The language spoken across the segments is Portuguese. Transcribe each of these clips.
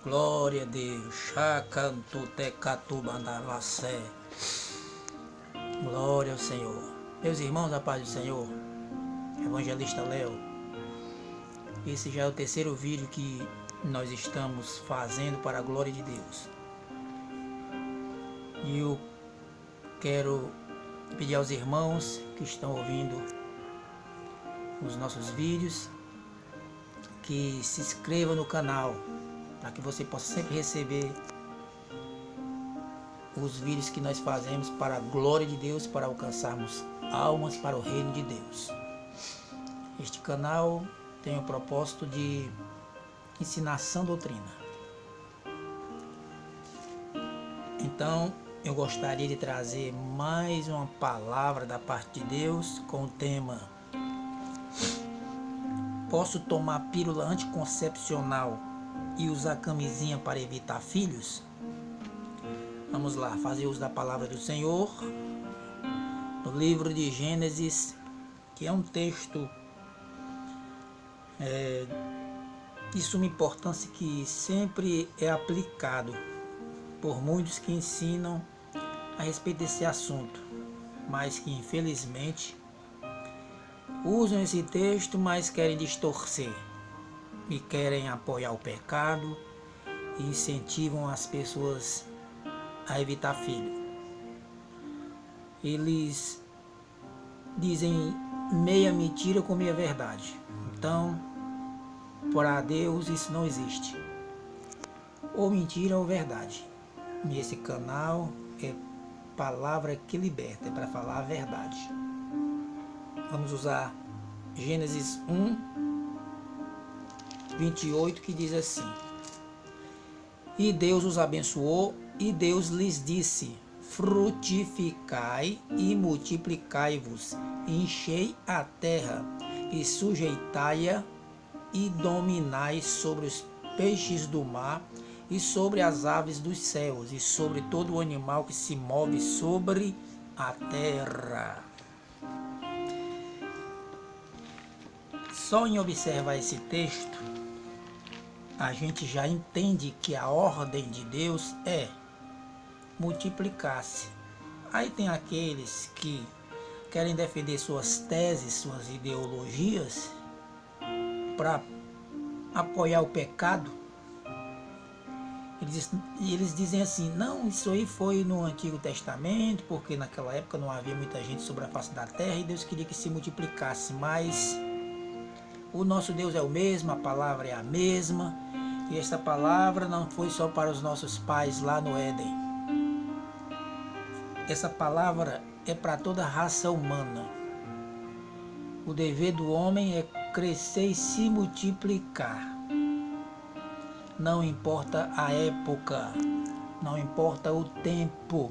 Glória a Deus. Chacantu tecatubandavacé. Glória ao Senhor. Meus irmãos, a paz do Senhor. Evangelista Léo. Esse já é o terceiro vídeo que nós estamos fazendo para a glória de Deus. E eu quero pedir aos irmãos que estão ouvindo os nossos vídeos que se inscrevam no canal, para que você possa sempre receber os vídeos que nós fazemos para a glória de Deus, para alcançarmos almas para o reino de Deus. Este canal tem o propósito de ensinar sã doutrina. Então, eu gostaria de trazer mais uma palavra da parte de Deus com o tema: posso tomar pílula anticoncepcional e usar camisinha para evitar filhos? Vamos lá, fazer uso da palavra do Senhor no livro de Gênesis, que é um texto de suma importância, que sempre é aplicado por muitos que ensinam a respeito desse assunto, mas que infelizmente usam esse texto, mas querem distorcer e querem apoiar o pecado e incentivam as pessoas a evitar filho. Eles dizem meia mentira com meia verdade. Então, para Deus isso não existe. Ou mentira ou verdade. E esse canal é palavra que liberta, é para falar a verdade. Vamos usar Gênesis 1:28, que diz assim: e Deus os abençoou, e Deus lhes disse: frutificai e multiplicai-vos, enchei a terra e sujeitai-a, e dominai sobre os peixes do mar e sobre as aves dos céus e sobre todo o animal que se move sobre a terra. Só em observar esse texto, a gente já entende que a ordem de Deus é multiplicar-se. Aí tem aqueles que querem defender suas teses, suas ideologias, para apoiar o pecado. Eles dizem assim: não, isso aí foi no Antigo Testamento, porque naquela época não havia muita gente sobre a face da terra e Deus queria que se multiplicasse, mas o nosso Deus é o mesmo, a palavra é a mesma, e essa palavra não foi só para os nossos pais lá no Éden. Essa palavra é para toda a raça humana. O dever do homem é crescer e se multiplicar. Não importa a época, não importa o tempo,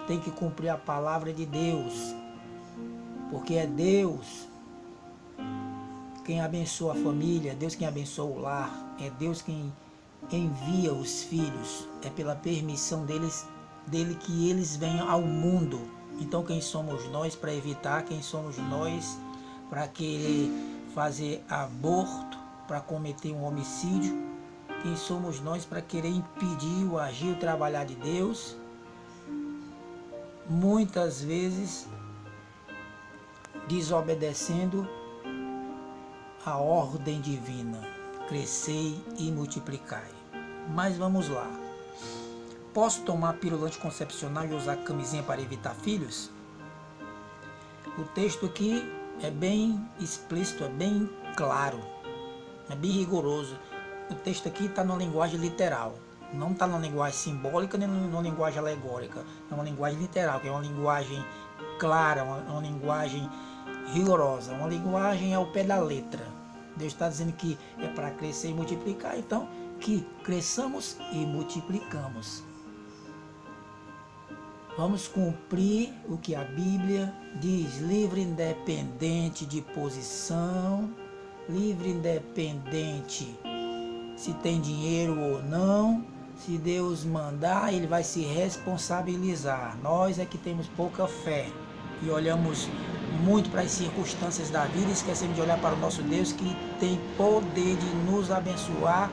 tem que cumprir a palavra de Deus, porque é Deus quem abençoa a família, é Deus quem abençoa o lar, é Deus quem envia os filhos, é pela permissão dele que eles venham ao mundo. Então quem somos nós para evitar? Quem somos nós para querer fazer aborto, para cometer um homicídio? Quem somos nós para querer impedir o agir, o trabalhar de Deus? Muitas vezes desobedecendo a ordem divina: crescei e multiplicai. Mas vamos lá. Posso tomar pílula anticoncepcional e usar camisinha para evitar filhos? O texto aqui é bem explícito, é bem claro, é bem rigoroso. O texto aqui está numa linguagem literal, não está numa linguagem simbólica nem numa linguagem alegórica. É uma linguagem literal, que é uma linguagem clara, uma linguagem rigorosa, uma linguagem ao pé da letra. Deus está dizendo que é para crescer e multiplicar, então que cresçamos e multiplicamos. Vamos cumprir o que a Bíblia diz: livre, independente de posição, livre, independente se tem dinheiro ou não. Se Deus mandar, Ele vai se responsabilizar. Nós é que temos pouca fé e olhamos muito para as circunstâncias da vida e esquecemos de olhar para o nosso Deus, que tem poder de nos abençoar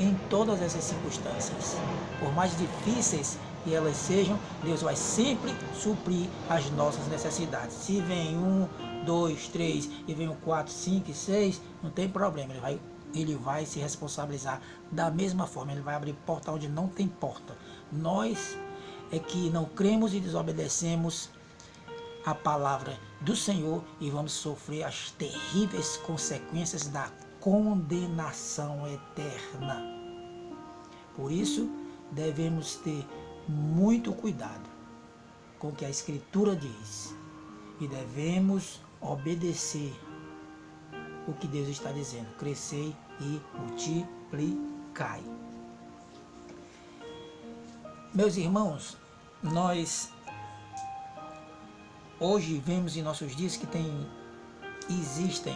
em todas essas circunstâncias. Por mais difíceis que elas sejam, Deus vai sempre suprir as nossas necessidades. Se vem 1, 2, 3 e vem o 4, 5 e 6, não tem problema, ele vai se responsabilizar da mesma forma, ele vai abrir porta onde não tem porta. Nós é que não cremos e desobedecemos a palavra do Senhor e vamos sofrer as terríveis consequências da condenação eterna. Por isso, devemos ter muito cuidado com o que a Escritura diz e devemos obedecer o que Deus está dizendo: crescei e multiplicai. Meus irmãos, nós hoje vemos em nossos dias que existem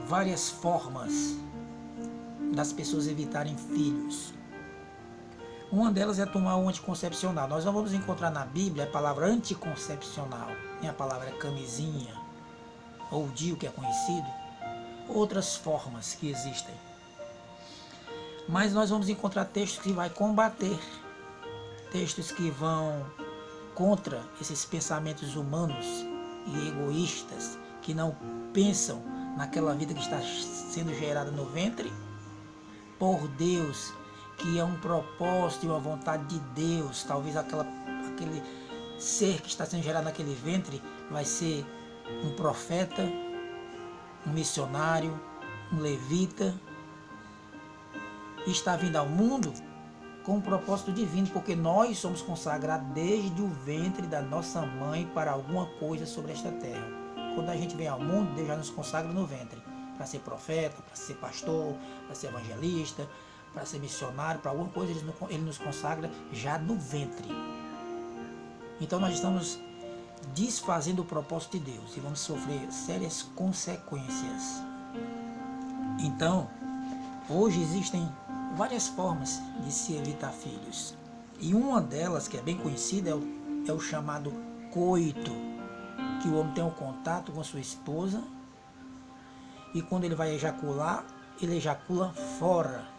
várias formas das pessoas evitarem filhos. Uma delas é tomar o anticoncepcional. Nós não vamos encontrar na Bíblia a palavra anticoncepcional, nem a palavra camisinha, ou DIU, que é conhecido, outras formas que existem. Mas nós vamos encontrar textos que vai combater, textos que vão contra esses pensamentos humanos e egoístas, que não pensam naquela vida que está sendo gerada no ventre por Deus, que é um propósito e uma vontade de Deus. Talvez aquele ser que está sendo gerado naquele ventre vai ser um profeta, um missionário, um levita, e está vindo ao mundo com um propósito divino, porque nós somos consagrados desde o ventre da nossa mãe para alguma coisa sobre esta terra. Quando a gente vem ao mundo, Deus já nos consagra no ventre, para ser profeta, para ser pastor, para ser evangelista, para ser missionário, para alguma coisa ele nos consagra já no ventre. Então nós estamos desfazendo o propósito de Deus e vamos sofrer sérias consequências. Então, hoje existem várias formas de se evitar filhos. E uma delas, que é bem conhecida, é o chamado coito, que o homem tem um contato com sua esposa e quando ele vai ejacular, ele ejacula fora,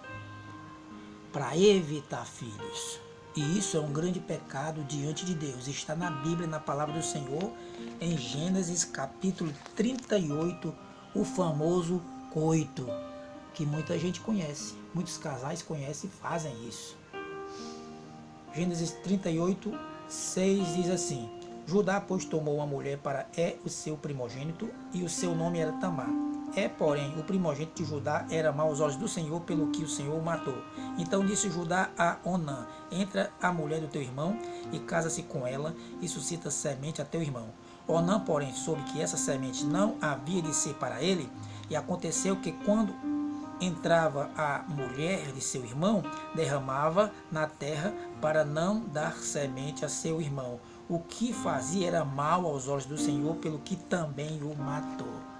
para evitar filhos. E isso é um grande pecado diante de Deus. Está na Bíblia, na palavra do Senhor, em Gênesis capítulo 38, o famoso coito, que muita gente conhece, muitos casais conhecem e fazem isso. Gênesis 38, 6 diz assim: Judá, pois, tomou uma mulher para o seu primogênito, e o seu nome era Tamar. Porém, o primogênito de Judá era mau aos olhos do Senhor, pelo que o Senhor o matou. Então disse Judá a Onã: Entra a mulher do teu irmão e casa-se com ela, e suscita semente a teu irmão. Onã, porém, soube que essa semente não havia de ser para ele, e aconteceu que, quando entrava a mulher de seu irmão, derramava na terra para não dar semente a seu irmão. O que fazia era mal aos olhos do Senhor, pelo que também o matou.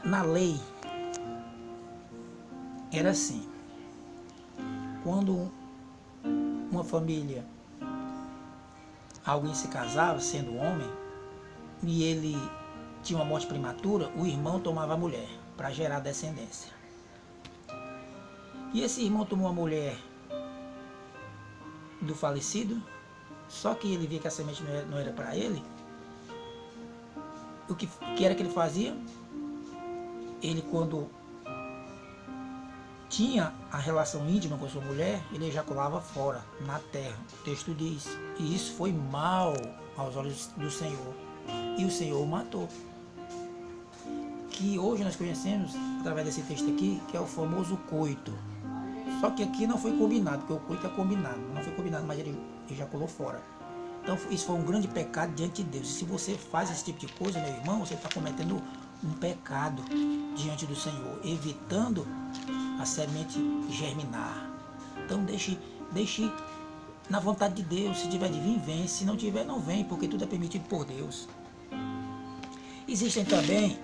Na lei, era assim: quando uma família, alguém se casava, sendo homem, e ele tinha uma morte prematura, o irmão tomava a mulher para gerar descendência. E esse irmão tomou a mulher do falecido, só que ele via que a semente não era para ele. O que era que ele fazia? Ele, quando tinha a relação íntima com a sua mulher, ele ejaculava fora, na terra. O texto diz. E isso foi mal aos olhos do Senhor. E o Senhor o matou. Que hoje nós conhecemos, através desse texto aqui, que é o famoso coito. Só que aqui não foi combinado, porque o coito é combinado. Não foi combinado, mas ele ejaculou fora. Então isso foi um grande pecado diante de Deus. E se você faz esse tipo de coisa, meu irmão, você está cometendo um pecado diante do Senhor, evitando a semente germinar. Então deixe na vontade de Deus. Se tiver de vir, vem. Se não tiver, não vem, porque tudo é permitido por Deus. Existem também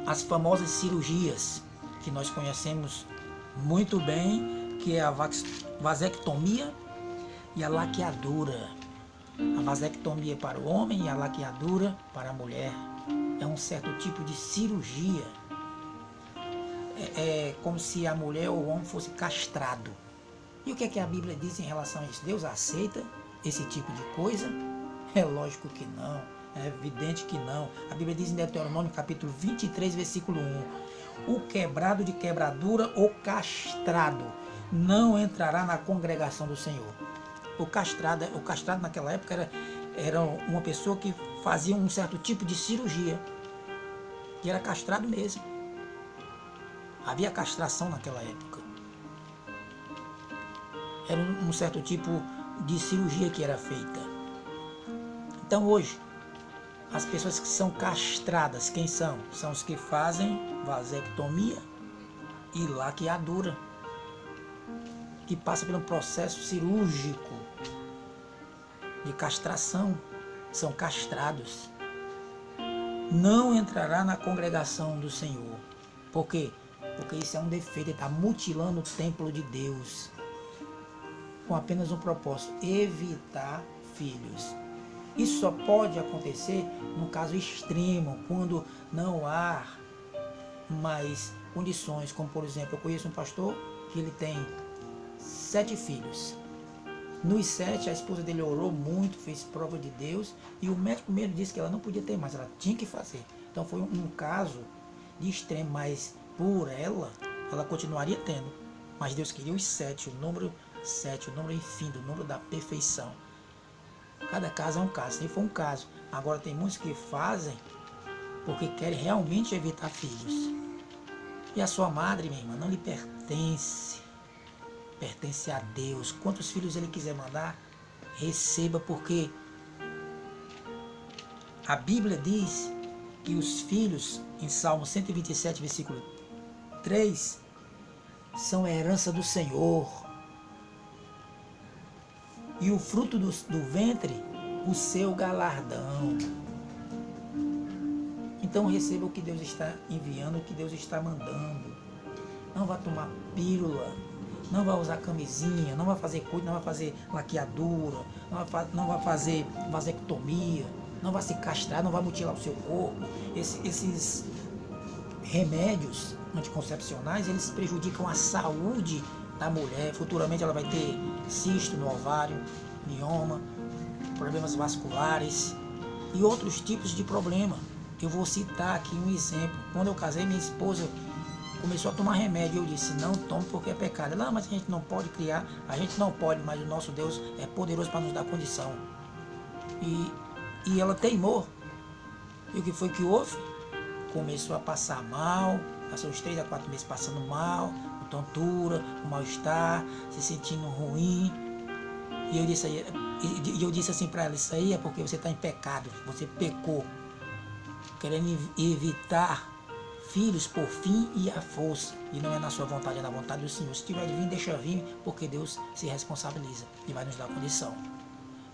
as famosas cirurgias que nós conhecemos muito bem, que é a vasectomia e a laqueadura. A vasectomia para o homem e a laqueadura para a mulher. é um certo tipo de cirurgia. É como se a mulher ou o homem fosse castrado. E o que é que a Bíblia diz em relação a isso? Deus aceita esse tipo de coisa? É lógico que não, é evidente que não. A Bíblia diz em Deuteronômio capítulo 23, versículo 1: o quebrado de quebradura ou castrado não entrará na congregação do Senhor. O castrado naquela época era uma pessoa que fazia um certo tipo de cirurgia, que era castrado mesmo. Havia castração naquela época. Era um certo tipo de cirurgia que era feita. Então hoje, as pessoas que são castradas, quem são? São os que fazem vasectomia e laqueadura, que passa por um processo cirúrgico de castração, são castrados. Não entrará na congregação do Senhor. Por quê? Porque isso é um defeito, ele está mutilando o templo de Deus, com apenas um propósito: evitar filhos. Isso só pode acontecer no caso extremo, quando não há mais condições, como por exemplo, eu conheço um pastor que ele tem 7 filhos. Nos 7, a esposa dele orou muito, fez prova de Deus, e o médico mesmo disse que ela não podia ter mais, ela tinha que fazer. Então foi um caso de extremo, mas por ela continuaria tendo. Mas Deus queria os 7, o número 7, o número infinito, o número da perfeição. Cada caso é um caso, se for um caso. Agora tem muitos que fazem porque querem realmente evitar filhos. E a sua madre, minha irmã, não lhe pertence. Pertence a Deus. Quantos filhos ele quiser mandar, receba, porque a Bíblia diz que os filhos, em Salmo 127, versículo 3, são a herança do Senhor. E o fruto do ventre, o seu galardão. Então receba o que Deus está enviando, o que Deus está mandando. Não vá tomar pílula, não vai usar camisinha, não vai fazer coisa, não vai fazer laqueadura, não vai fazer vasectomia, não vai se castrar, não vai mutilar o seu corpo. Esses remédios anticoncepcionais, eles prejudicam a saúde da mulher. Futuramente ela vai ter cisto no ovário, mioma, problemas vasculares e outros tipos de problema. Eu vou citar aqui um exemplo. Quando eu casei, minha esposa começou a tomar remédio. Eu disse: não tome porque é pecado. Ela: mas a gente não pode criar. A gente não pode, mas o nosso Deus é poderoso para nos dar condição. E ela teimou. E o que foi que houve? Começou a passar mal. Passou uns 3 a 4 meses passando mal, com tontura, com mal-estar, se sentindo ruim. E eu disse assim para ela: isso aí é porque você está em pecado. Você pecou, querendo evitar filhos por fim e à força, e não é na sua vontade, é na vontade do Senhor. Se tiver de vir, deixa vir, porque Deus se responsabiliza e vai nos dar condição.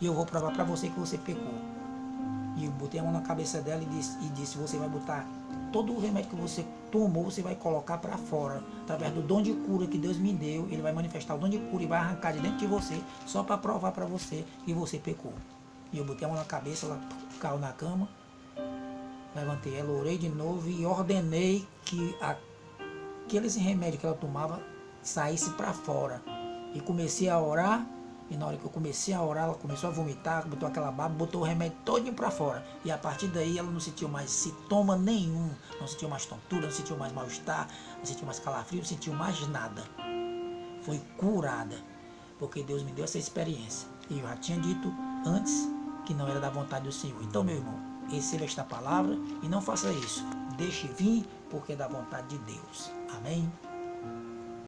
E eu vou provar para você que você pecou. E eu botei a mão na cabeça dela e disse: você vai botar todo o remédio que você tomou, você vai colocar para fora, através do dom de cura que Deus me deu. Ele vai manifestar o dom de cura e vai arrancar de dentro de você, só para provar para você que você pecou. E eu botei a mão na cabeça, ela caiu na cama. Levantei ela, orei de novo e ordenei que aqueles remédios que ela tomava saísse para fora. E comecei a orar, e na hora que eu comecei a orar, ela começou a vomitar, botou aquela baba, botou o remédio todinho para fora. E a partir daí ela não sentiu mais sintoma nenhum, não sentiu mais tontura, não sentiu mais mal-estar, não sentiu mais calafrio, não sentiu mais nada. Foi curada, porque Deus me deu essa experiência. E eu já tinha dito antes que não era da vontade do Senhor. Então, meu irmão, receba esta palavra e não faça isso. Deixe vir, porque é da vontade de Deus. Amém?